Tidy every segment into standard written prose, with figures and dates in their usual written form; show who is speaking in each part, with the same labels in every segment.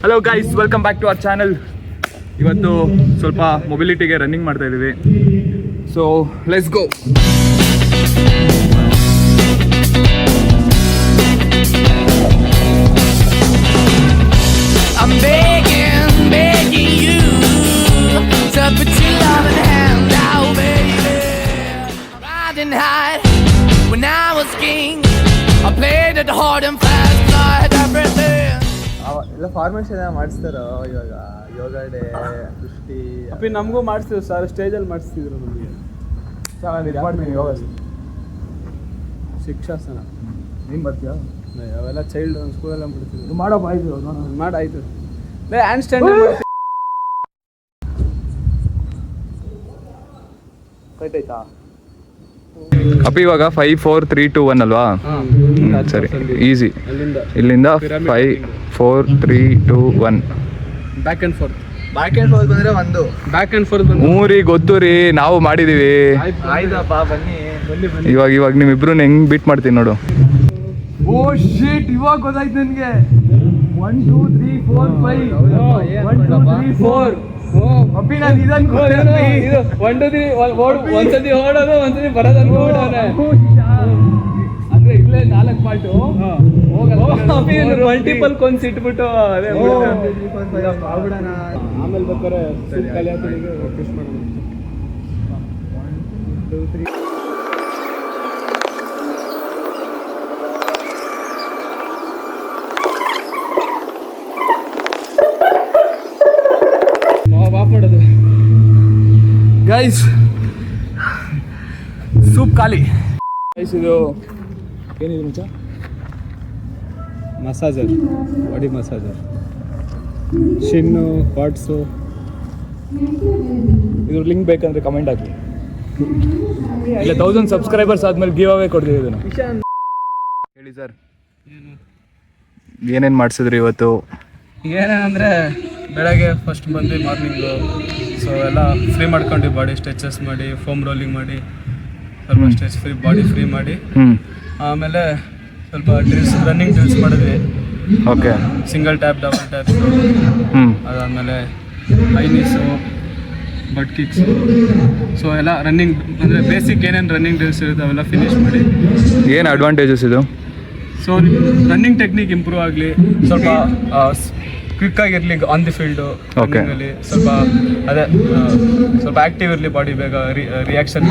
Speaker 1: Hello guys, welcome back to our channel. ಇವತ್ತು ಸ್ವಲ್ಪ ಮೊಬಿಲಿಟಿಗೆ ರನ್ನಿಂಗ್ ಮಾಡ್ತಾ ಇದ್ದೀವಿ. So let's go.
Speaker 2: I'm begging you to put your loving hand out, baby. Riding high when I was king. I played it hard and fast, tried everything.
Speaker 3: ಎಲ್ಲ formation ಮಾಡಿಸ್ತಾರೋ ಇವಾಗ ಯೋಗ day ಕುಸ್ತಿ
Speaker 4: ಅಪ್ಪಿ ನಮಗೂ ಮಾಡಿಸ್ತೀವಿ ಸರ್, ಸ್ಟೇಜಲ್ಲಿ ಮಾಡಿಸ್ತಿದ್ರು ನಮಗೆ.
Speaker 1: ನಾನು ಮಾಡ್ತೀನಿ ಯೋಗ
Speaker 4: ಶಿಕ್ಷಾಸನ.
Speaker 1: ನೀನು ಬರ್ತೀಯಾ?
Speaker 4: ಅವೆಲ್ಲ ಚೈಲ್ಡ್ ಸ್ಕೂಲೆಲ್ಲ ಮಾಡ್ತಿದ್ವಿ.
Speaker 1: ಮಾಡೋ ಆಯ್ತು
Speaker 4: ಮಾಡಾಯ್ತು. ಹ್ಯಾಂಡ್ ಸ್ಟ್ಯಾಂಡ್
Speaker 1: ಆಯ್ತಾ ಅಪ್ಪಿ? ಇವಾಗ 5 4 3 2 1 ಅಲ್ವಾ? ಸರಿ, ಈಸಿ. ಇಲ್ಲಿಂದ 5 4 3 2 1
Speaker 4: ಬ್ಯಾಕ್ ಆ್ಯಂಡ್ ಫೋರ್ತ್
Speaker 3: ಬಂದ್ರೆ ಒಂದು
Speaker 4: ಬ್ಯಾಕ್ ಆ್ಯಂಡ್ ಫೋರ್ತ್ ಬಂದು
Speaker 1: ಮೂರಿ ಗೊತ್ತು ರೀ, ನಾವು ಮಾಡಿದೀವಿ.
Speaker 3: ಆಯ್ತಪ್ಪ, ಬನ್ನಿ.
Speaker 1: ಇವಾಗ ನಿಮ್ಮಿಬ್ರು ಹೆಂಗ್ ಬೀಟ್ ಮಾಡ್ತೀನಿ ನೋಡು.
Speaker 3: ಓ ಶಿಟ್, ಇವಾಗ ಗೊತ್ತಾಯ್ತು ನನಗೆ. 1 2 3 4 5 1 2 3 4 ಅಪ್ಪಿ ನಾನು ಇದನ್ನು
Speaker 4: ಒಂದ್ಸತಿ ಓಡೋದು ಒಂದ್ಸತಿ ಬರೋದು ಅನ್ಕೊಂಡವನೆ. ಅಂದ್ರೆ ಇಲ್ಲೇ 4 ಪಾರ್ಟು ಮಲ್ಟಿಪಲ್ ಕೊಂಡ್ಸ್ ಇಟ್ಬಿಟ್ಟು ಅದೇ ಆಮೇಲೆ ಬೇಕಾರೆ ಕಲಿಯೋರಿಗೆ ಫಿಶ್ ಮಾಡೋಣ. 1 2 3 ಮಾಡೋದು.
Speaker 1: ಗೈಸ್, ಸೂಪ್ ಖಾಲಿ. ಗೈಸ್, ಇದು
Speaker 4: ಏನಿದೆ ಮಚ್ಚ? Massager, body massager, shin, quads.
Speaker 1: ಇದ್ರ ಲಿಂಕ್ ಬೇಕಂದ್ರೆ ಕಮೆಂಟ್ ಹಾಕಿ. ಇಲ್ಲ 1000 ಸಬ್ಸ್ಕ್ರೈಬರ್ಸ್ ಆದ್ಮೇಲೆ ಗಿವ್ ಅವೇ ಕೊಡ್ತೀವಿ ಇದನ್ನು. ಹೇಳಿ ಸರ್, ಏನೇನು ಮಾಡಿಸಿದ್ರಿ ಇವತ್ತು?
Speaker 4: ಏನೇನಂದರೆ ಬೆಳಗ್ಗೆ ಫಸ್ಟ್ ಬಂದು ಮಾರ್ನಿಂಗು ಸೊ ಎಲ್ಲ ಫ್ರೀ ಮಾಡ್ಕೊಂಡು ಬಾಡಿ ಸ್ಟ್ರೆಚಸ್ ಮಾಡಿ, ಫೋಮ್ ರೋಲಿಂಗ್ ಮಾಡಿ, ಸ್ವಲ್ಪ ಸ್ಟ್ರೆಚ್ ಫ್ರೀ ಬಾಡಿ ಫ್ರೀ ಮಾಡಿ, ಆಮೇಲೆ ಸ್ವಲ್ಪ ಡ್ರಿಲ್ಸ್, ರನ್ನಿಂಗ್ ಡ್ರಿಲ್ಸ್ ಮಾಡಿದ್ವಿ.
Speaker 1: Okay.
Speaker 4: Single tap, double tap, ಅದಾದಮೇಲೆ ಹೈ ನೀಸು, ಬಟ್ ಕಿಕ್ಸು. ಸೊ ಎಲ್ಲ ರನ್ನಿಂಗ್ ಅಂದರೆ ಬೇಸಿಕ್ ಏನೇನು ರನ್ನಿಂಗ್ ಡ್ರಿಲ್ಸ್ ಇರುತ್ತೆ ಅವೆಲ್ಲ ಫಿನಿಶ್ ಮಾಡಿ.
Speaker 1: ಏನು ಅಡ್ವಾಂಟೇಜಸ್ ಇದು?
Speaker 4: ಸೊ ರನ್ನಿಂಗ್ ಟೆಕ್ನಿಕ್ ಇಂಪ್ರೂವ್ ಆಗಲಿ, ಸ್ವಲ್ಪ ಕ್ವಿಕ್ ಆಗಿರಲಿ ಆನ್ ದಿ ಫೀಲ್ಡು, ಸ್ವಲ್ಪ ಅದೇ ಸ್ವಲ್ಪ ಆ್ಯಕ್ಟಿವ್ ಇರಲಿ ಬಾಡಿ, ಬೇಗ ರಿಯಾಕ್ಷನ್.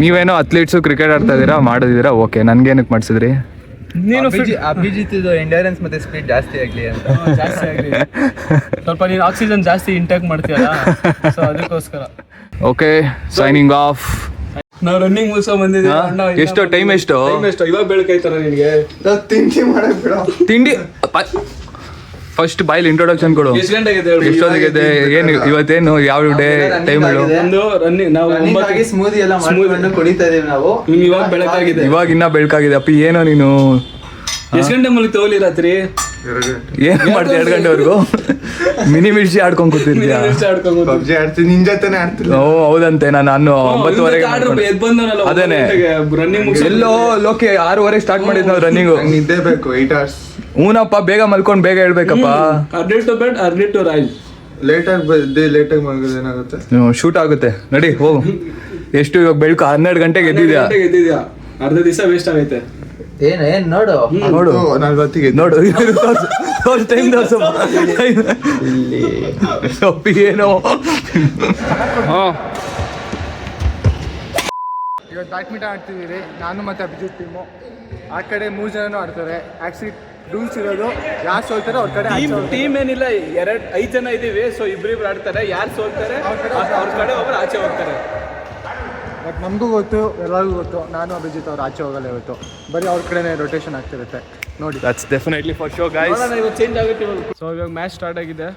Speaker 1: ನೀವೇನೋ ಅಥ್ಲೀಟ್ಸು ಕ್ರಿಕೆಟ್ ಆಡ್ತಾ ಇದ್ದೀರಾ, ಮಾಡಿದ್ದೀರಾ, ಓಕೆ. ನನಗೇನಕ್ಕೆ ಮಾಡಿಸಿದ್ರಿ?
Speaker 3: ನೀನು ಅಭಿಜಿತ್ ಎಂಡ್ಯೂರೆನ್ಸ್ ಮತ್ತೆ ಸ್ಪೀಡ್ ಜಾಸ್ತಿ ಆಗಲಿ ಅಂತ.
Speaker 4: ಜಾಸ್ತಿ ಆಗಲಿ, ಸ್ವಲ್ಪ ನೀನು ಆಕ್ಸಿಜನ್ ಜಾಸ್ತಿ ಇಂಟೇಕ್ ಮಾಡ್ತೀಯಲ್ಲ, ಸೊ ಅದಕ್ಕೋಸ್ಕರ.
Speaker 1: Okay, signing off.
Speaker 4: ನಾವು ರನ್ನಿಂಗ್ ಮುಗಿಸೋ ಬಂದಿದ್ದೀವಿ.
Speaker 1: ಎಷ್ಟು ಟೈಮ್? ಎಷ್ಟು
Speaker 4: ಇವಾಗ ಬೆಳಕೈತಾರ ನಿನಗೆ?
Speaker 3: ತಿಂಡಿ ಮಾಡಕ್ ಬಿಡ.
Speaker 1: ತಿಂಡಿ ಫಸ್ಟ್ ಬಾಯ್ಲಿ ಇಂಟ್ರೊಡಕ್ಷನ್ ಕೊಡು.
Speaker 4: ಎಷ್ಟು ಗಂಟೆಗೆ?
Speaker 1: ಎಷ್ಟೊತ್ತಿಗೆ? ಏನು ಇವತ್ತೇನು, ಯಾವ ಡೇ ಟೈಮ್ ಹೇಳು?
Speaker 4: ಒಂದು ರನ್ನಿಂಗ್ ನಾವು
Speaker 3: ಸ್ಮೂದಿ ಎಲ್ಲ ಮಾಡ್ಕೊಂಡು ಕುಡಿತಾ ಇದೀವಿ ನಾವು.
Speaker 4: ಇವಾಗ ಬೆಳಕಾಗಿದೆ.
Speaker 1: ಇವಾಗ ಇನ್ನ ಬೆಳಕಾಗಿದೆ. ಅಪ್ಪಿ ಏನೋ ನೀನು
Speaker 4: ಎಷ್ಟು ಗಂಟೆ ಮೂಲಕ ತಗೊಳ್ಳಿ ರಾತ್ರಿ?
Speaker 1: ಏನ್ ಮಾಡ್ತೀಯ 2 ಗಂಟೆವರೆಗೂ? ಮಿನಿ ಮಿರ್ಚಿ ಆಡ್ಕೊಂಡ್ ಕೂತಿದ್ಯಾ?
Speaker 3: ಪಬ್ಜಿ ಆಡ್ತೀನಿ, ನಿನ್ ಜೊತೆನೆ ಆಡ್ತೀನಿ.
Speaker 1: ಓ ಹೌದಂತೆ. ನಾನು 9:30 ಅದೇನೆ
Speaker 4: ರನ್ನಿಂಗ್
Speaker 1: ಎಲ್ಲೋ ಲೋಕೆ 6:30 ಸ್ಟಾರ್ಟ್ ಮಾಡಿದ್ ನಾವು ರನ್ನಿಂಗ್.
Speaker 3: ನಿದ್ದೆ ಬೇಕು 8 hours.
Speaker 1: ಹೂನಪ್ಪ, ಬೇಗ ಮಲ್ಕೊಂಡ್ ಬೇಗ ಹೇಳ್ಬೇಕಪ್ಪ.
Speaker 4: Early to bed, early to rise.
Speaker 3: ಲೇಟಾಗಿ ಮಲಗೋದು ಏನಾಗುತ್ತೆ?
Speaker 1: ಶೂಟ್ ಆಗುತ್ತೆ. ನಡಿ ಹೋಗು. ಎಷ್ಟು ಇವಾಗ ಬೆಳಕು? 12 ಗಂಟೆಗೆ ಎದ್ದಿದ್ಯಾ?
Speaker 4: ಅರ್ಧ ದಿವಸ ವೇಸ್ಟ್ ಆಗೈತೆ.
Speaker 3: ಏನ್ ನೋಡು 40
Speaker 1: ನೋಡು. ಟೈಮ್ ಇಲ್ಲಿ ಸೊಪ್ಪಿ ಏನೋ.
Speaker 3: ಇವತ್ತು ಬ್ಯಾಡ್ಮಿಂಟನ್ ಆಡ್ತಿದ್ದೀರಿ, ನಾನು ಮತ್ತೆ ಅಭಿಜಿತ್ ಟೀಮು. ಆ ಕಡೆ 3 ಜನನೂ ಆಡ್ತಾರೆ. ಆಕ್ಚುಲಿ ರೂಲ್ಸ್ ಇರೋದು, ಯಾರು ಸೋಲ್ತಾರೆ ಅವ್ರ ಕಡೆ.
Speaker 4: ಟೀಮ್ ಏನಿಲ್ಲ, 5 ಜನ ಇದ್ದೀವಿ. ಸೊ ಇಬ್ರಿಬ್ರು ಆಡ್ತಾರೆ. ಯಾರು ಸೋಲ್ತಾರೆ ಅವ್ರ ಕಡೆ ಒಬ್ರು ಆಚೆ ಹೋಗ್ತಾರೆ.
Speaker 3: ಬಟ್ ನಮಗೂ ಗೊತ್ತು, ಎಲ್ಲರಿಗೂ ಗೊತ್ತು, ನಾನು ಅಭಿಜಿತ್ ಅವ್ರು ಆಚೆ ಹೋಗಲ್ಲ ಇವತ್ತು. ಬರೀ ಅವ್ರ ಕಡೆನೇ ರೊಟೇಷನ್ ಆಗ್ತಿರುತ್ತೆ ನೋಡಿ.
Speaker 1: That's definitely for sure guys.
Speaker 4: ಇವತ್ತು ಚೇಂಜ್ ಆಗುತ್ತೆ. ಸೊ ಇವಾಗ ಮ್ಯಾಚ್ ಸ್ಟಾರ್ಟ್ ಆಗಿದೆ.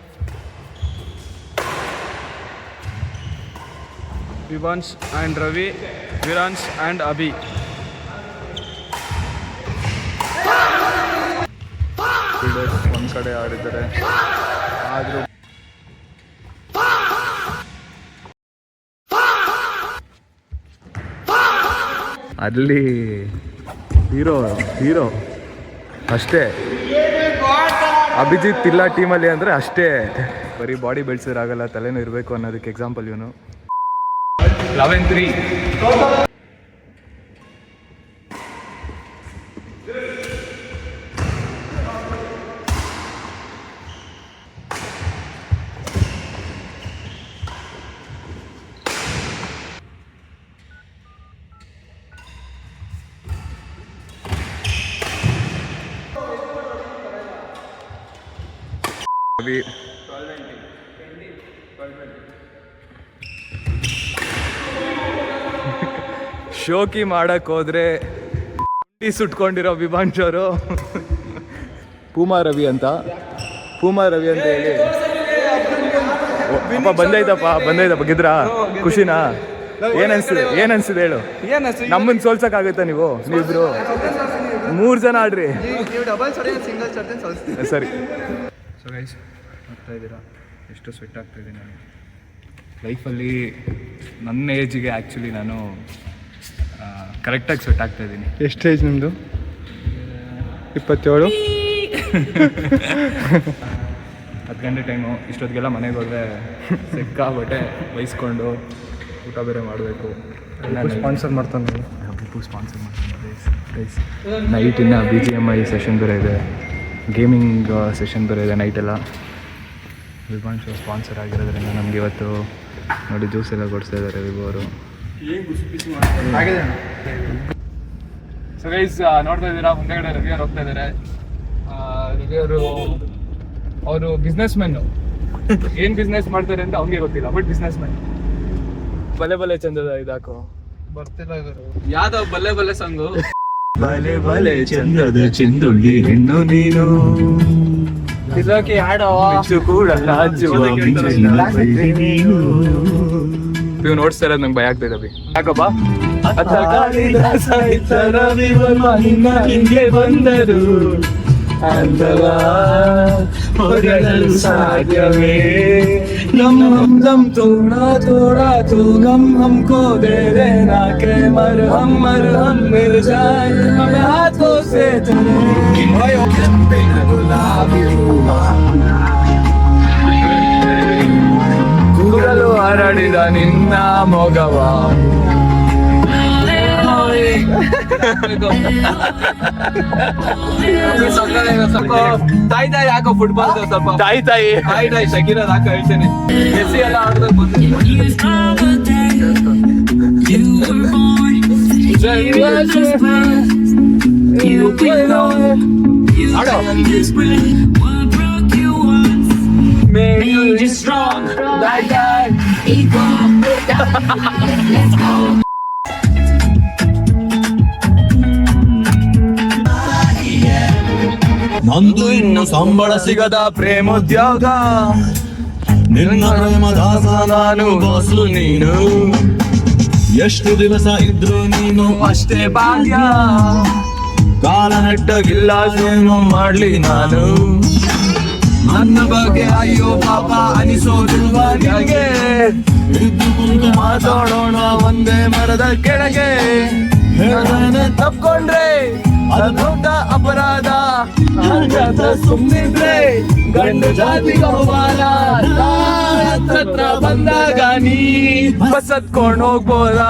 Speaker 4: ವಿವಾನ್ಶ್ ಆ್ಯಂಡ್ ರವಿ, ವಿರಾನ್ಶ್ ಆ್ಯಂಡ್ ಅಭಿ.
Speaker 1: ಒಂದ್ ಕಡೆ ಆಡಿದ್ದಾರೆ, ಆದ್ರೂ ಅಲ್ಲಿ ಹೀರೋ ಅಷ್ಟೇ. ಅಭಿಜಿತ್ ಇಲ್ಲ ಟೀಮಲ್ಲಿ ಅಂದರೆ ಅಷ್ಟೇ. ಬರೀ ಬಾಡಿ ಬೆಳೆಸಿದ್ರಾಗಲ್ಲ, ತಲೆನೂ ಇರಬೇಕು ಅನ್ನೋದಕ್ಕೆ ಎಕ್ಸಾಂಪಲ್ ಇವನು. 11-3. ಶೋಕಿ ಮಾಡಕ್ ಹೋದ್ರೆ ಸುಟ್ಕೊಂಡಿರೋ ವಿಭಾಂಶವರು ಪೂಮಾ ರವಿ ಅಂತ ಹೇಳಿ. ಅಪ್ಪ ಬಂದೈತಪ್ಪ ಗೆದ್ರಾ? ಖುಷಿನಾ? ಏನ್ ಅನ್ಸಿದೆ ಹೇಳು. ನಮ್ಮನ್ನ ಸೋಲ್ಸಕ್ಕಾಗತ್ತಾ ನೀವಿಬ್ರು? 3 ಜನ ಆಡ್ರಿ. ಸರಿ. ಸೊ ಗೈಸ್, ನೋಡ್ತಾ ಇದ್ದೀರಾ ಎಷ್ಟು ಸ್ವೆಟ್ ಆಗ್ತಾಯಿದೆ ನಾನು ಲೈಫಲ್ಲಿ. ನನ್ನ ಏಜಿಗೆ ಆ್ಯಕ್ಚುಲಿ ನಾನು ಕರೆಕ್ಟಾಗಿ ಸ್ವೆಟ್ ಆಗ್ತಾಯಿದ್ದೀನಿ.
Speaker 3: ಎಷ್ಟು ಏಜ್ ನಿಮ್ಮದು? 27.
Speaker 1: 10 ಗಂಟೆ ಟೈಮು. ಇಷ್ಟೊತ್ತಿಗೆಲ್ಲ ಮನೆಗೆ ಹೋದರೆ ಸಿಕ್ಕಾಬಟ್ಟೆ ಬೈಸ್ಕೊಂಡು ಊಟ ಬೇರೆ ಮಾಡಬೇಕು.
Speaker 3: ಸ್ಪಾನ್ಸರ್ ಮಾಡ್ತಾನೆ.
Speaker 1: ಸ್ಪಾನ್ಸರ್ ಮಾಡ್ತಾನೆ ಗೈಸ್. ನೈಟ್ ಇನ್ನು BGMI ಸೆಷನ್ ಬೇರೆ ಇದೆ, ಗೇಮಿಂಗ್ ಸೆಷನ್ ಬೇರೆ ಇದೆ ನೈಟೆಲ್ಲ. ವಿಭಾಂಶ್ ಸ್ಪಾನ್ಸರ್ ಆಗಿರೋದ್ರಿಂದ ನಮ್ಗೆ ಇವತ್ತು ನೋಡಿ ಜ್ಯೂಸ್ ಎಲ್ಲ ಕೊಡಿಸ್ತಾ ಇದ್ದಾರೆ ವಿಭು ಅವರು. ಸೊ ಗೈಸ್, ನೋಡ್ತಾ ಇದ್ದೀರಾ ಮುಂದೆಗಡೆ ರವಿ ಅವ್ರು ಹೋಗ್ತಾ ಇದ್ದಾರೆ. ರವಿ ಅವರು ಬಿಸ್ನೆಸ್ ಮ್ಯಾನು. ಏನು ಬಿಸ್ನೆಸ್ ಮಾಡ್ತಾರೆ ಅಂತ ಅವ್ನಿಗೆ ಗೊತ್ತಿಲ್ಲ, ಬಟ್ ಬಿಸ್ನೆಸ್ ಮ್ಯಾನ್. ಬಲೆ ಚಂದದ ಇದಾಕೋ
Speaker 3: ಬರ್ತಿಲ್ಲ
Speaker 4: ಯಾವ್ದೋ ಬಲ್ಲೆ ಸಾಂಗು.
Speaker 1: ಬಲೆ ಚಂದದ ಚಿಂದುಳ್ಳಿ ಹೆಣ್ಣು ನೀನು
Speaker 3: ಇದಕ್ಕೆ ಹಾಡೋ
Speaker 1: ಕೂಡ ನೀವು ನೋಡ್ತಾ ಇರೋದು ನಂಗೆ ಭಯ ಆಗ್ತಿದೆ ಅಭಿ. ಯಾಕಪ್ಪ? ಹಿಂಗೆ ಬಂದರು ಅಂತವಾ ಹೊರಡಲು ಸಾಧ್ಯವೇ? ನಮ್ ಹಮ್ ತೋड़ा तू गम हमको दे देना के मरहम मिल जाए हमें हाथों से ಕೂಡಲು ಹರಡಿದ ನಿನ್ನ ಮೊಗವ
Speaker 4: ತಾಯಿ ಹಾಕೋ ಫುಟ್ಬಾಲ್ ಸ್ವಲ್ಪ ತಾಯಿ ಶಕೀರದ್ ಹಾಕೋ ಹೇಳ್ತೇನೆ. ಮೆಸ್ಸಿ ಎಲ್ಲ ಆಡ್ದಾಗ
Speaker 5: ನಂದು ಇನ್ನು ಸಂಬಳ ಸಿಗದ ಪ್ರೇಮೋದ್ಯೋಗ, ನಿನ್ನ ಪ್ರೇಮದಾಸ ನಾನು ಬಾಸು ನೀನು. ಎಷ್ಟು ದಿವಸ ಇದ್ರು ನೀನು ಅಷ್ಟೇ ಭಾಗ್ಯ, ಕಾಲ ನೆಟ್ಟಗಿಲ್ಲ ಏನು ಮಾಡ್ಲಿ ನಾನು. ನನ್ನ ಬಗ್ಗೆ ಅಯ್ಯೋ ಪಾಪ ಅನಿಸೋದಿಲ್ವಾ ನಿನಗೆ? ಇದ್ದು ಕುಂತು ಮಾತಾಡೋಣ ಒಂದೇ ಮರದ ಕೆಳಗೆ. ತಪ್ಕೊಂಡ್ರೆ ಅದು ದೊಡ್ಡ ಅಪರಾಧ, ಸುಮ್ಮನಿದ್ರೆ ಗಂಡು ಜಾತಿಗೆ ಅವಮಾನ. ಹತ್ರ ಬಂದಾಗ ನೀ ಬಸ್ ಹತ್ಕೊಂಡು ಹೋಗ್ಬೋದಾ?